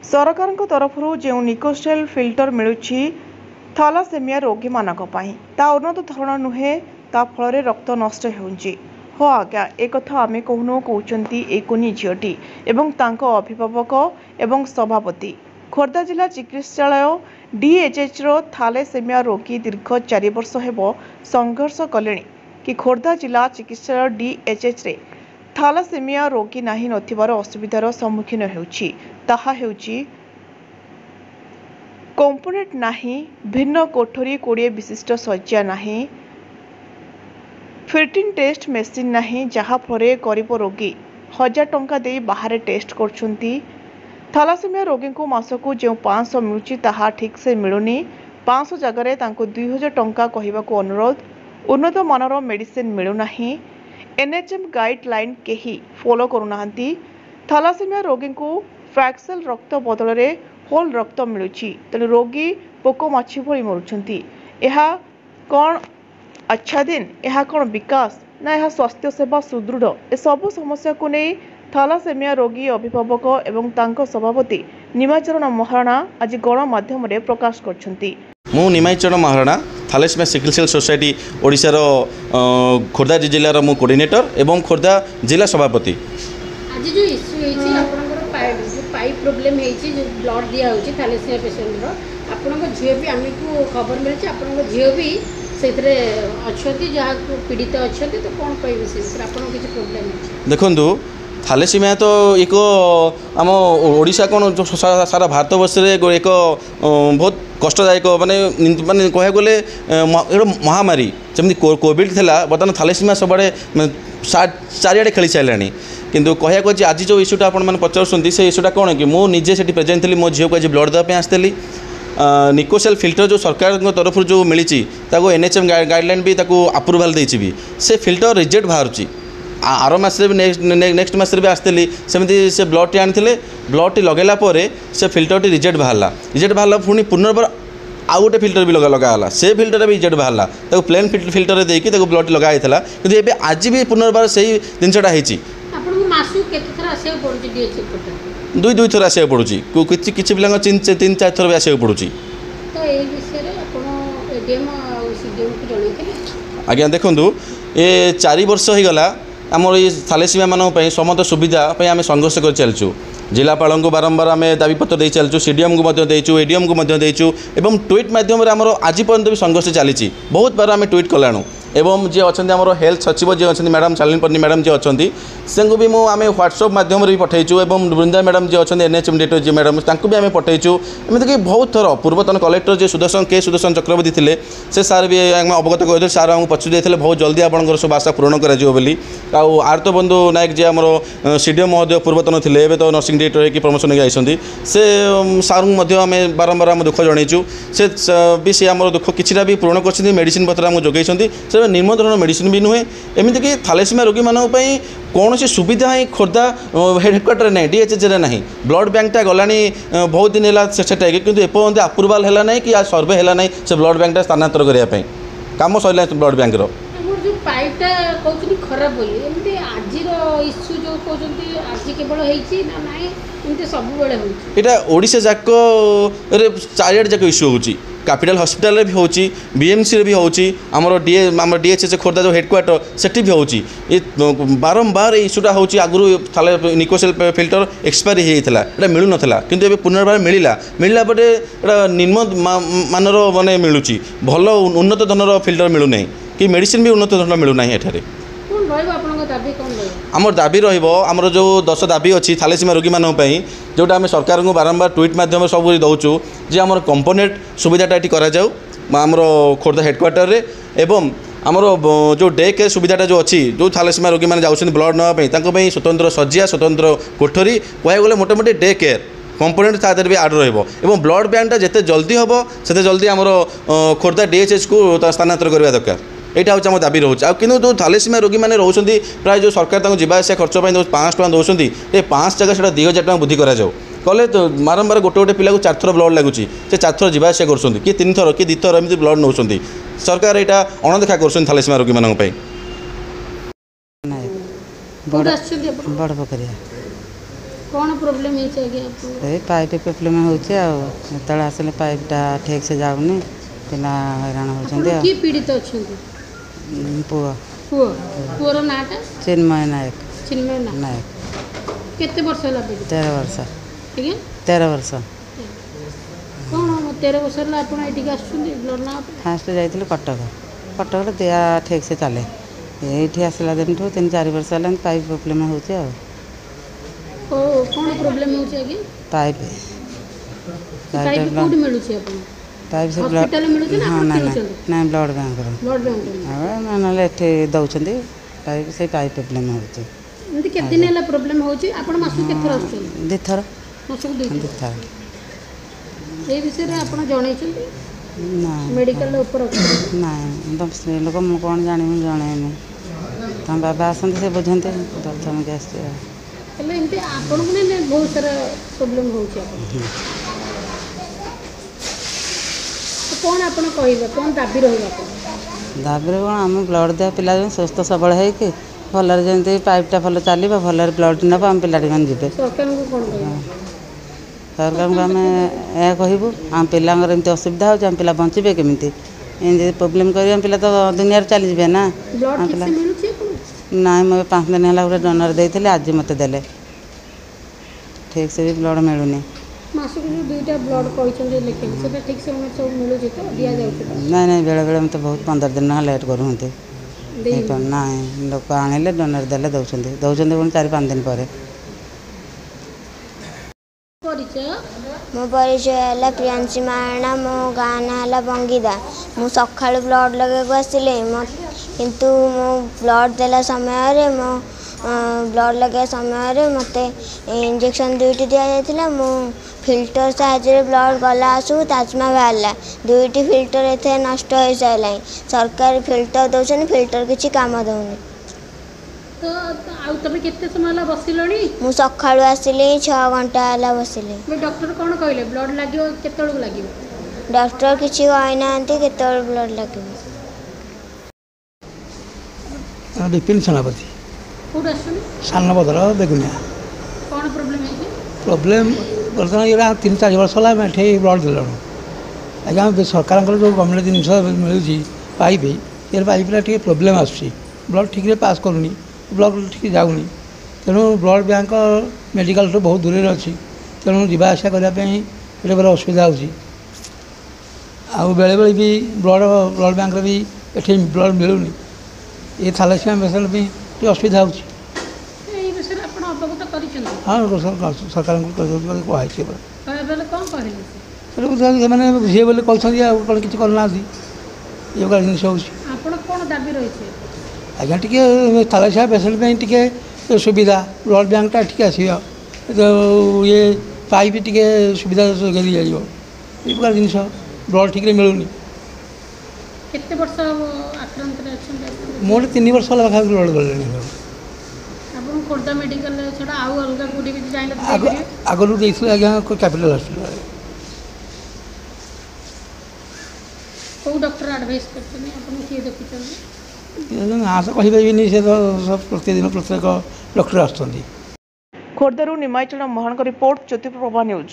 सरकार तरफ जो निकोस्टेल फिल्टर मिलूची थैलासेमिया रोगी मानक ता उन्नत धरण नुहे ता फल रक्त नष्ट होउची। हो आज्ञा एक कथा आमे कहूनु कहउचंती एकुनी झीटी एवं तांको अभिभावक एवं सभापति खोर्धा जिला चिकित्सालय डीएचएच रो थैलासेमिया रोगी दीर्घ 4 वर्ष हेबो संघर्ष कलेनी कि खोर्धा जिला चिकित्सालय डीएचएच रे थैलासेमिया रोगी नाही नथिबार असुविधार सम्मुखीन हेउची। ताहा हेउची कंपोनेंट नाही, भिन्न कोठरी 20 विशिष्ट शଯ୍ୟା नाही, फिटिंग टेस्ट मेसिन नाही, जहा फरे गरीब रोगी 1000 टंका दे बाहर टेस्ट करछंती। थैलासेमिया रोगी को मासकू जो 500 मिलुची ताहा ठीक से मिलुनी। 500 जगह तांको 2000 टंका कहबाको अनुरोध। उन्नत मानर मेडिसिन मिलु नाही। एनएचएम गाइडलाइन केही फॉलो करूनाहांती। थैलासेमिया रोगी को फ्रैक्सल रक्त बदल रे होल रक्त मिलुची, तेणु रोगी पोको माछी भली मरुछंती। यह कौन अच्छा दिन, यह कौन विकास ना यह स्वास्थ्य सेवा सुदृढ़, ए सबु समस्या को नहीं थैलासेमिया रोगी अभिभावक एवं तांको सभापति निमाचरण महाराणा आज गणमाध्यम रे प्रकाश करछंती। मु Nimacharan Maharana thalassemia sickle cell society ओडिशार खोर्धा जिलार मु कोऑर्डिनेटर एवं खोर्धा जिला सभापति। आज जो इश्यू हेची आपनकर पाइप प्रॉब्लम हेची जो ब्लड दिया होची थैलासेमिया पेशेंट रो आपनकर झियो भी हमको खबर मिलची आपनकर झियो भी सेतरे अछंती जहा पीड़ित अछंती तो कोन कहबे से आपन किछ प्रॉब्लम हेची। देखंतु थैलासेमिया तो एक आम ओडिशा कौन सारा भारत वर्ष एक बहुत कष्टदायक माने कह गले महामारी जमी कोविड थिला बर्तमान थैलासेमिया सबड़े चारिड़े खेली सारे किंतु कहया आज जो इश्यूटा आपने पचार से इश्यूटा कौन कि मुझे से प्रेजेंट थी मो झील को आज ब्लड देवाई आसती। निकोसेल फिल्टर जो सरकार तरफ जो मिली एनएचएम गाइडलाइन भी अप्रूवाल देती भी से फिल्टर रिजेक्ट बाहर आर मस भी नेक्स्ट मस भी आसती सेमती से ब्लड टी आनी ब्लड टी लगेला से फिल्टर टी रिजेक्ट बाहर पुणी पुनर्बार आउ गोटे फिल्टर भी लगाला से फिल्टर भी रिजेक्ट बाहर प्लेन फिल्टर देकी ब्लड टी लगाई कि आज भी पुनर्बार से जिनसा दुई दुई थर आसा पड़ू किसी पिला 3-4 थर भी आसा पड़ू। आज्ञा देखूँ ये 4 वर्ष हो गला आमर ये थैलासेमिया मानक समस्त सुविधा आम संघर्ष कर चलचु। जिलापाल को बारंबार आम दाबीपत्र दे चलचु, सीडीएम को देचु, एडीएम को देचु एवं ट्वीट मध्यम आमर आज पर्यंत भी संघर्ष चली बहुत बार आम ट्वीट कलाणु एवं जी अच्छा आम हेल्थ सचिव जी अच्छा मैडम शालिनी पन्नी मैडम जी अच्छा से भी आम व्हाट्सअप मध्यम भी पठेचु एवं बृंदा मैडम जी अच्छा एनएचएम डेटर जी मैडम भी आम पठेचु एमती बहुत थर पूर्वतन कलेक्टर जी सुदर्शन चक्रवर्ती थे से सार भी अवगत करते सार आमको पचुरी बहुत जल्दी आपंकर सब आशा पूरण कर आर्त बंधु नायक जी आम सीडीएम महोदय पूर्वतन थे एवं तो नर्सिंग डायरेक्टर होगी प्रमोशन होगी आई से सार आम बारंबार आम दुख जनईचु से भी सी आम दुख किसी भी पूरण कर मेडिसिन पत्र आमको जोगई निम्नधरण मेडिसिन भी नुहे एमती कि थैलासेमिया रोगी मानक कौन सी सुविधा ही खोर्धा हेडक्वार्टर ना डीएचएच ना ब्लड बैंकटा गला बहुत दिन है कि एपर्यंत अप्रूवाल है ना कि सर्वे है ना से ब्लड बैंकटा स्थानांतर करने कम सरला ब्लड बैंक पाइपटा कहते खराब बोली एमती आज इश्यू जो कहते आज केवल ना ना एमती सब यहाँ ओडिशा जाक चारिआडे जाक इश्यू होची कैपिटल हॉस्पिटल भी होची बीएमसी भी होची आमर डीएचएच खोर्धा जो हेडक्वार्टर सेठी भी होची ये बारंबार इश्यूटा होची आगु थाले निकोसेल फिल्टर एक्सपायरी होता है मिलू नाला किंतु एबे पुनर्बार मिलला बटे निम्न मानर माने मिलुची भल उन्नत धनर फिल्टर मिलू नहीं कि मेडिसिन भी उन्नत धरण मिलूना एठारे आमर दाबी रमर जो 10 दाबी अच्छी थैलासेमिया रोगी मानक जोटा आम सरकार को बारंबार ट्वीट मध्यम सब दौचु जे आमर कंपोनेंट सुविधाटा ये कराऊ आमर खोर्धा हेडक्वार्टर रे एवं आमर जो डे केयर सुविधाटा जो अच्छी जो थैलासेमिया रोगी मैंने जाऊँ ब्लड नापी स्वतंत्र शଯ୍ୟା स्वतंत्र कोठरी कह गले मोटामोटी डे केयर कंपोनेंट तादर भी आड रही ब्लड बैंकटा जिते जल्दी हम से जल्दी आमर खोर्धा डीएचएच को स्थानांतर करवा दरकार यहाँ हूँ आम दाबी रोचे कि जो थैलासेमिया रोगी मैंने रोचे प्राय जो सरकार जावास खर्च 500 टका दौरान ये 5 जगह से 2000 टका वृद्धि कराऊ कले तो बारंबार गोटे गोटे पिला 4 थर ब्लड लगुच से 4 थर जावास कर किए 3 थर किए 2 थर एमती ब्लड नौ सरकार यहाँ अणदेखा कर थैलासेमिया रोगी मानक कौन प्रॉब्लम है आगे आपको? ये पाइप प्रॉब्लम होचे आतले आसले पाइपटा ठीक से जाऊनी पिला हैरान होचंदे की पीड़ित अछंती? पुआ पुआ पुअर नाटा चिन्मय नायक चिन्मय नायक केते वर्ष होला पीड़ित? 13 वर्ष ठीक है 13 वर्ष कौन 13 वर्ष होला आपण एटिक आछुंदी ब्लड ना? फास्ट जाइथिलु कटक दिया ठीक से चले ये आसला दिन 3-4 वर्ष है पाइप प्रॉब्लम होचे कौन प्रॉब्लम होचे आगे? पाइप पाइप कोड मिलु छी आपण? पाइप से हॉस्पिटल मिलु छी ना हाँ आपण ना ब्लड बैंक ब्लड बैंक ना एठे दउछंदी पाइप से पाइप प्रॉब्लम होचे एंती केते दिन होला प्रॉब्लम होची आपण मासु केथर आछन? दिथर मासु दिथर ए विषय रे आपण जणै छथि ना मेडिकल ऊपर ना एकदम स्त्री लोक मु कौन जानी जन तुम बाबा आसते से बुझे प्रथम के आस एमती आपण को ने बहुत सारा प्रॉब्लम होची आपण तो कौन आपण कहबे कौन दाबी रहबा आपण? दाबी कौन आम ब्लड दिया पिला सुस्थ सबल है कि भलर जमी पाइपटा भल चलो भलर ब्लड नब आम पिला जी सरकार को कौन कहबे? सरकार को आम यह कहूँ आम पिलांर एमती असुविधा हो पिला बचे केमी एमती प्रोब्लेम कर पिला तो दुनिया चलीजे ना ब्लड ठीक से मिलु छी आपण? ना मैं 5 दिन है गोटे डोनर देते आज मत देले ठीक से भी ब्लड मिलूनी मासु को दुईटा ब्लड कहछन लेकिन सेटा ठीक से उन्हें सब मिलु छी तो दिया जाउ? नहीं बेले बेले मत बहुत 15 दिन लेट करूँ ना लोक आने डोनर देले दौरान पुणी 4-5 दिन पर मो परिचय है प्रियांशी महाराणा मो गाँ ना है बंगीदा मु सका ब्लड लगे आसली किंतु मो ब्लड देला समय मो ब्लड लगे समय मत इंजेक्शन 2टी दि जाता मु फिल्टर साहाଯ୍ୟରେ ब्लड गला आसू ताजमा बाहरला 2टी फिल्टर एथे नष्ट हो सारा सरकार फिल्टर दौरान फिल्टर किसी काम दौनी तो आउ तबे केते समय ला बसिलणी? मु सकाळू आसली 6 घंटा हला बसिली। मैं डॉक्टर कोन कहले ब्लड लागियो केतळ लागियो? डॉक्टर किछि कहै नांती केतळ ब्लड लागियो। विपिन सेनापति कोड आसुनी सानबदर बेगुनिया कोन प्रॉब्लम है? प्रॉब्लम बर्तमान ये 3-4 वर्ष है मैं ब्लड दिलु आज्ञा सरकार जो गवर्नमेंट जिनस मिलूँ पाइप ये पाइपटा टी प्रोब्लेम आसूँ ब्लड ठीक पास करूनी ब्लड ठीक जाऊनी तेणु ब्लड बैंक मेडिकल तो बहुत दूर अच्छी तेणु जावास करने बड़े असुविधा हो बेले बेले भी ब्लड बैंक भी ये ब्लड मिलूनी ये थैलेसीमिया पेसेंट भी असुविधा हो हाँ सरकार मैंने बुझे बोले कहते कौन किसी करना ये जिन हो आज्ञा टी थैलेसीमिया पेसेंट टी सुविधा ब्लड बैंकटा ठीक आस ये पाइप टी सुविधा जोगाई जाए ये प्रकार जिन ब्लड ठीक मिलूनी मोटे 3 वर्ष है पाखा ब्लड गले खोर्धा मेडिकल छड़ा आउ अलग कोठी भी जाइन आगलू देइथिले आज्ञा कैपिटल हॉस्पिटल को डॉक्टर एडवाइस करछनी अपन के देखुछन आशा कहिबेनी से तो सब प्रतिदिन प्रत्येक डॉक्टर आछथि। खोर्धारू निमाईचरण मोहन रिपोर्ट ज्योतिप्रभा न्यूज।